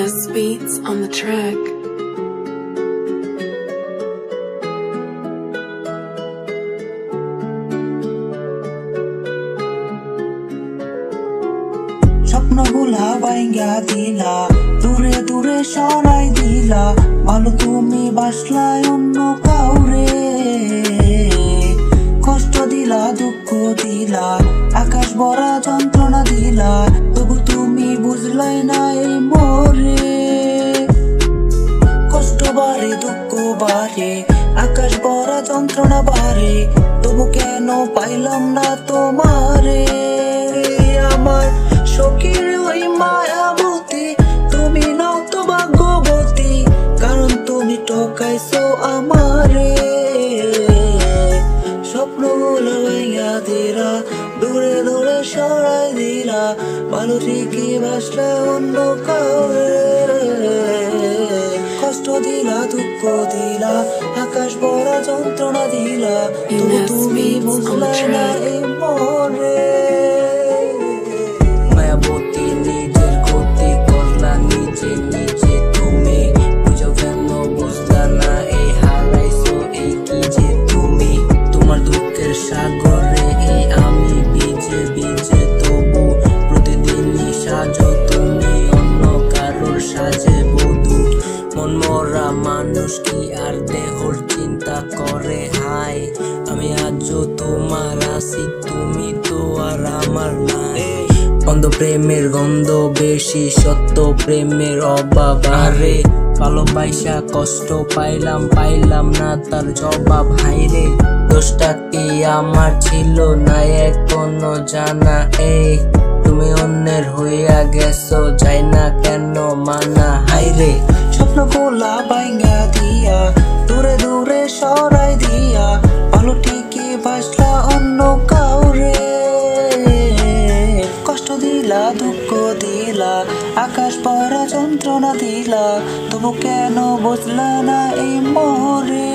Ines Beats on the track. স্বপ্নগুলা ভাইঙ্গা দিলা, দূরে দূরে সরাই দিলা, ভালো তুমি বাসলাই অন্য কাউরে। কষ্ট দিলা, দুঃখ দিলা, আকাশ ভরা যন্ত্রণা দিলা, তবু তুমি বুঝলাই না এই মোরে। কষ্ট বাড়ে, দুঃখ বাড়ে, আকাশ ভরা যন্ত্রণা বাড়ে, তবু কেন পাইলাম না তোমারে। আমার সখীর ওই মায়াবতী, তুমি নাও তো ভাগ্যবতী, কারণ তুমি ঠকাইছো আমারে। স্বপ্নগুলো ভাইয়া দিলা, দূরে দূরে সরাই দিলা, ভালো ঠিকই বাসলা অন্য কাউরে। কষ্ট দিলা, দুঃখ দিলা, আকাশ ভরা যন্ত্রণা দিলা, তবু তুমি বুঝলা না এই মোরে। মায়াবতী নিজের ক্ষতি করলা নিজে নিজে, তুমি বুঝো কেন বুঝলা না এই হারাইছো এই কি যে তুমি। তোমার দুঃখের সাগরে এই আমি ভিজে ভিজে, তবু প্রতিদিনই সাজো তুমি অন্য কারোর সাজে বধূ। মন মরা মানুষ কি আর দেহর চিন্তা করে হাই, আমি আজও তোমার আছি, তুমি তো আর আমার নাই। অন্ধ প্রেমের গন্ধ বেশি, সত্য প্রেমের অভাব আরে। ভালোবাসা কষ্ট পাইলাম, পাইলাম না তার জবাব হাইরে। দোষটা কি আমার ছিল না এখনো জানা, এই তুমি অন্যের হইয়া গেছো, যাই না কেন মানা হাইরে। স্বপ্নগুলা ভাইঙ্গা দিয়া, দূরে দূরে সরাই দিয়া, ভালো ঠিকই বাসলা অন্য কাউরে। কষ্ট দিলা, দুঃখ দিলা, আকাশ ভরা যন্ত্রণা দিলা, তবু কেন বুঝলা না এই মোরে।